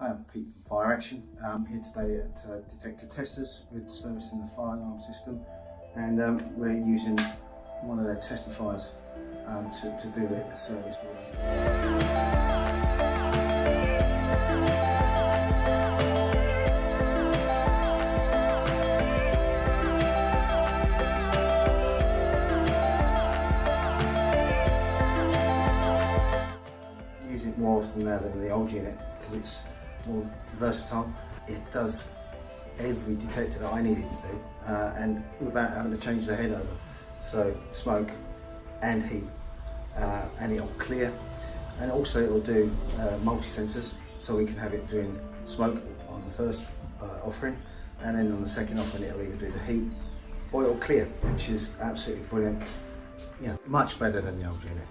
Hi, I'm Pete from Fire Action. I'm here today at Detectortesters with servicing the fire alarm system, and we're using one of their Testifiers to do the service. Use it more often now than the old unit because it's more versatile. It does every detector that I need it to do, and without having to change the head over. So smoke and heat, and it'll clear, and also it will do multi-sensors, so we can have it doing smoke on the first offering, and then on the second offering it'll either do the heat or it'll clear, which is absolutely brilliant. You know, much better than the old unit.